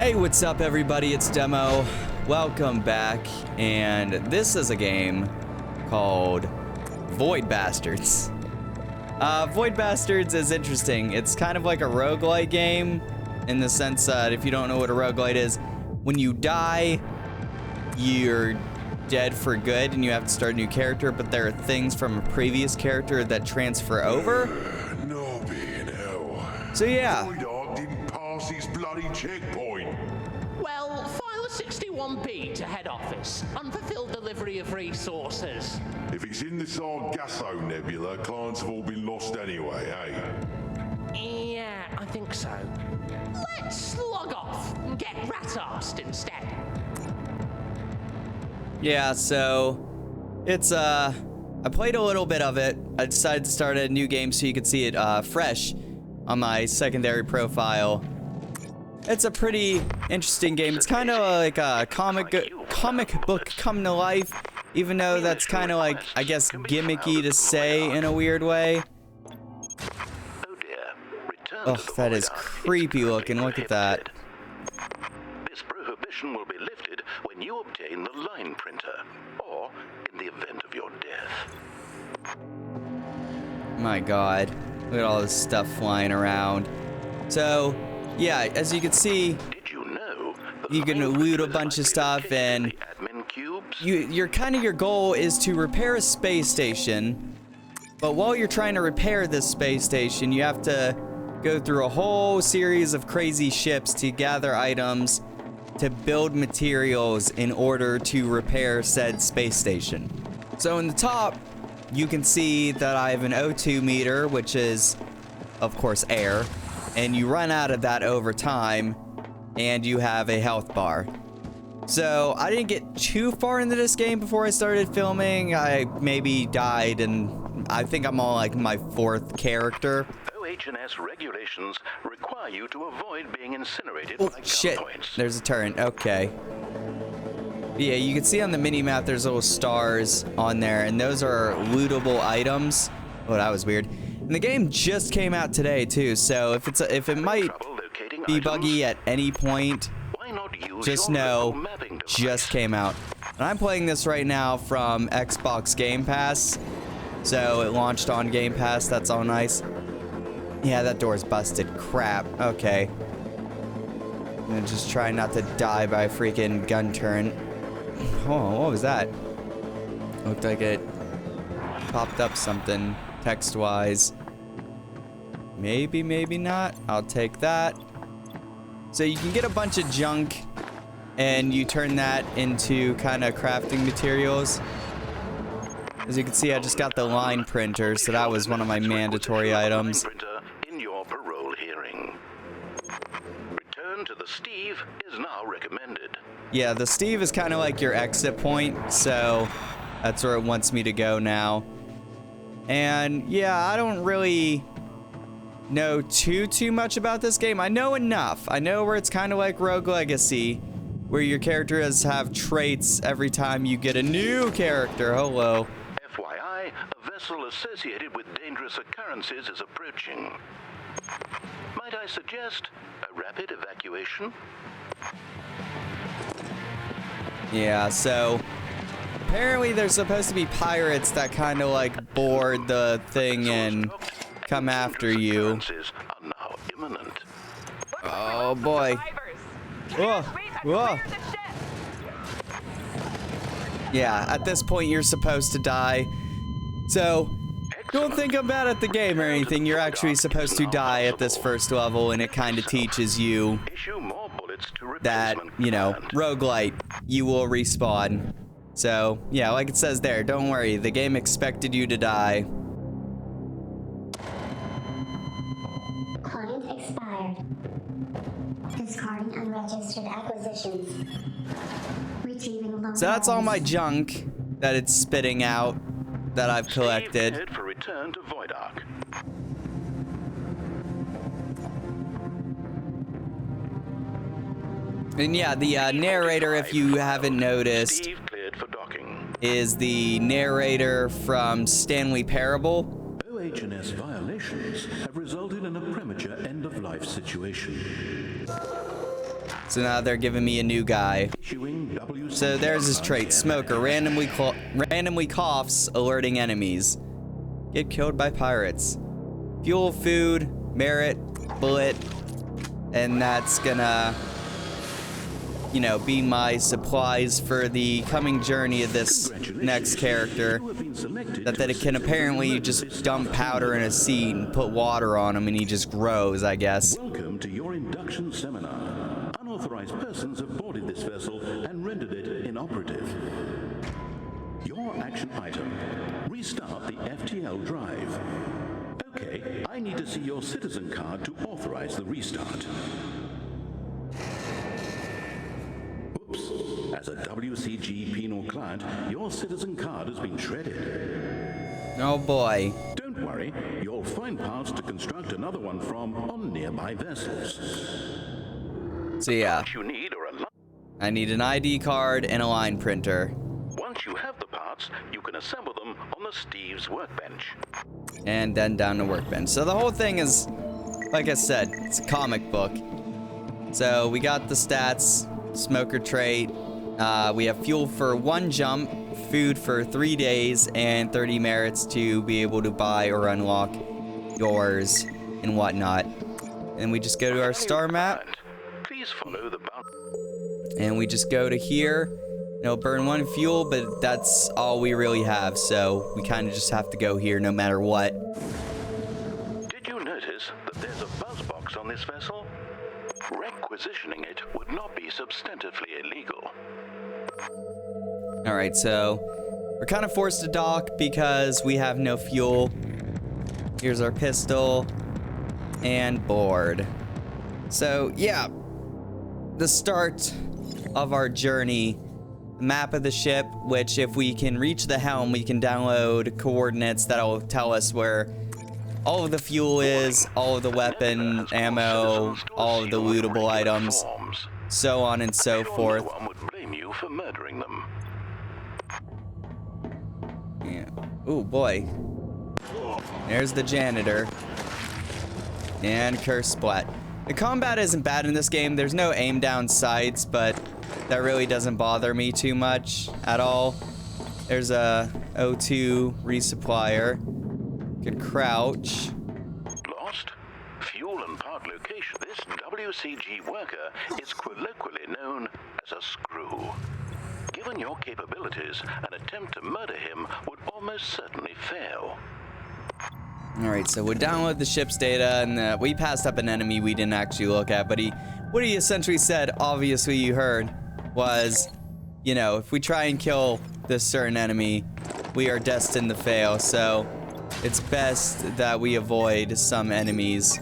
Hey, what's up everybody? It's Demo. Welcome back, and this is a game called Void Bastards. Void Bastards is interesting. It's kind of like a roguelite game in the sense that if you don't know what a roguelite is, when you die, you're dead for good and you have to start a new character, but there are things from a previous character that transfer over. So yeah. Voidhawk didn't pass his bloody checkpoint. Well, file a 61P to head office. Unfulfilled delivery of resources. If it's in the Sargasso Nebula, clients have all been lost anyway, eh? Yeah, I think so. Let's log off and get rat-arsed instead. Yeah, so it's I played a little bit of it. I decided to start a new game so you could see it fresh on my secondary profile. It's a pretty interesting game. It's kind of like a comic book come to life, even though that's kind of like, I guess, gimmicky to say in a weird way. Oh, that is creepy looking. Look at that. This prohibition will be lifted when you obtain the line printer, or in the event of your death. My God, look at all this stuff flying around. So, yeah, as you can see, Did you know you can loot a bunch of stuff, and admin cubes? your goal is to repair a space station. But while you're trying to repair this space station, you have to go through a whole series of crazy ships to gather items to build materials in order to repair said space station. So in the top, you can see that I have an O2 meter, which is, of course, air, and you run out of that over time, and you have a health bar. So I didn't get too far into this game before I started filming. I maybe died, and I think I'm on like my 4th character. OH&S regulations require you to avoid being incinerated Oh, by shit. gunpoints. There's a turret. Okay. Yeah, you can see on the mini-map there's little stars on there, and those are lootable items. Oh, that was weird. And the game just came out today, too, so if it might Trouble locating be items? buggy at any point, Why not use just your know, local mapping device? just came out. And I'm playing this right now from Xbox Game Pass, so it launched on Game Pass. That's all nice. Yeah, that door's busted. Crap. Okay. I'm gonna just try not to die by a freaking gun turret. Oh, what was that? Looked like it popped up something text-wise. Maybe, maybe not. I'll take that. So you can get a bunch of junk, and you turn that into kind of crafting materials. As you can see, I just got the line printer, so that was one of my mandatory items. In your parole hearing. Return to the Steve is now recommended. Yeah, the Steve is kind of like your exit point, so that's where it wants me to go now. And yeah, I don't really know too much about this game. I know enough. I know where it's kind of like Rogue Legacy, where your character have traits every time you get a new character. Hello. FYI, a vessel associated with dangerous occurrences is approaching. Might I suggest a rapid evacuation? Yeah, so apparently there's supposed to be pirates that kind of like board the thing and come after you. Occurrences are now imminent. Oh boy. Whoa. Whoa. Yeah, at this point you're supposed to die. So don't think I'm bad at the game or anything. You're actually supposed to die at this first level, and it kind of teaches you Issue more bullets to that, replacement you know, plan. roguelite, you will respawn. So, yeah, like it says there, don't worry, the game expected you to die. Client expired. Discarding unregistered acquisitions. Retrieving loan So that's all my balance. junk that it's spitting out that I've collected. Steve, head for return to Voidhawk. And yeah, the narrator, if you haven't noticed, Steve cleared for docking. is the narrator from Stanley Parable. OH&S violations have resulted in a premature end-of-life situation. So now they're giving me a new guy. So there's his trait, Smoker. Randomly coughs, alerting enemies. Get killed by pirates. Fuel, food, merit, bullet. And that's gonna, you know, be my supplies for the coming journey of this next character. That it can apparently just dump powder in a seed and put water on him and he just grows, I guess. Welcome to your induction seminar. Unauthorized persons have boarded this vessel and rendered it inoperative. Your action item: restart the FTL drive. Okay, I need to see your citizen card to authorize the restart. Oops. As a WCG penal client, your citizen card has been shredded. Oh boy. Don't worry, you'll find parts to construct another one from on nearby vessels. So yeah, What you need are a I need an ID card and a line printer. Once you have the parts, you can assemble them on the Steve's workbench. And then down the workbench. So the whole thing is, like I said, it's a comic book. So we got the stats, smoker trait. We have fuel for 1 jump, food for 3 days, and 30 merits to be able to buy or unlock yours and whatnot. And we just go to our star map, Please follow the and we just go to here. It'll burn 1 fuel, but that's all we really have, so we kind of just have to go here no matter what. Did you notice that there's a buzz box on this vessel? Requisitioning it would not be substantively illegal. Alright, so we're kind of forced to dock because we have no fuel. Here's our pistol and board. So yeah, the start of our journey. Map of the ship, which if we can reach the helm, we can download coordinates that'll tell us where all of the fuel is, all of the weapon, ammo, all of the lootable items, so on and so forth. No one would blame you for murdering them. Yeah. Ooh, boy. There's the janitor. And curse splat. The combat isn't bad in this game. There's no aim down sights, but that really doesn't bother me too much at all. There's a O2 resupplier. Could crouch. Lost? Fuel and part location. This WCG worker is colloquially known as a screw. Given your capabilities, an attempt to murder him would almost certainly fail. Alright, so we'll download the ship's data, and we passed up an enemy we didn't actually look at, but what he essentially said, obviously you heard, was, you know, if we try and kill this certain enemy, we are destined to fail, so it's best that we avoid some enemies.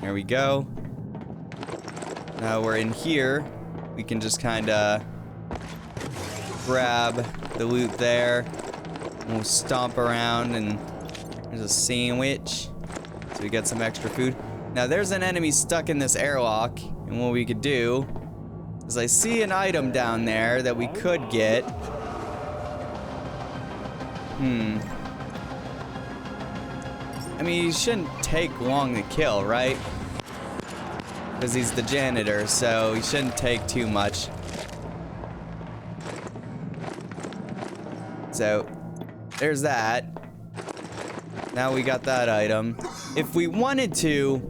There we go. Now we're in here. We can just kind of grab the loot there. We'll stomp around, and there's a sandwich. So we get some extra food. Now there's an enemy stuck in this airlock, and what we could do is I see an item down there that we could get. I mean, he shouldn't take long to kill, right? Because he's the janitor, so he shouldn't take too much. So there's that. Now we got that item. If we wanted to,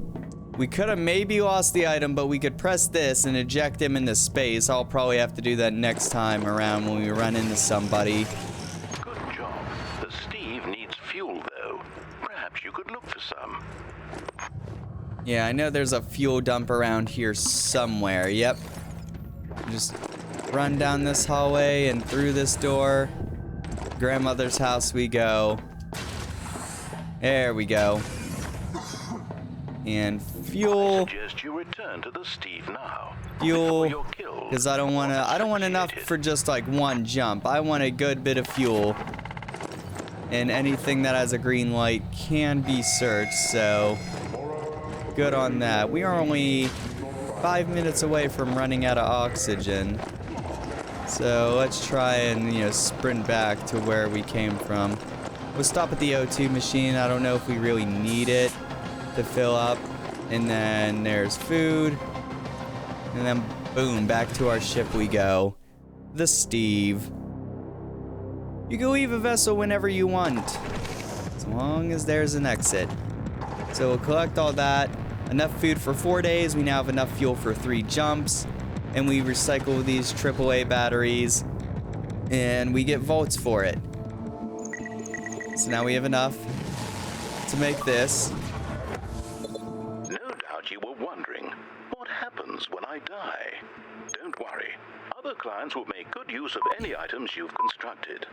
we could have maybe lost the item, but we could press this and eject him into space. I'll probably have to do that next time around when we run into somebody. Good job. The Steve needs fuel, though. Perhaps you could look for some. Yeah, I know there's a fuel dump around here somewhere. Yep. Just run down this hallway and through this door. Grandmother's house we go. There we go. And fuel. I suggest you return to the Steve now. Fuel, because I don't want enough for just like one jump. I want a good bit of fuel. And anything that has a green light can be searched, so good on that. We are only 5 minutes away from running out of oxygen. So let's try and, you know, sprint back to where we came from. We'll stop at the O2 machine. I don't know if we really need it to fill up. And then there's food. And then boom, back to our ship we go. The Steve. You can leave a vessel whenever you want, as long as there's an exit. So we'll collect all that. Enough food for 4 days. We now have enough fuel for 3 jumps. And we recycle these AAA batteries. And we get volts for it. So now we have enough to make this. No doubt you were wondering, what happens when I die? Don't worry. Other clients will make good use of any items you've constructed.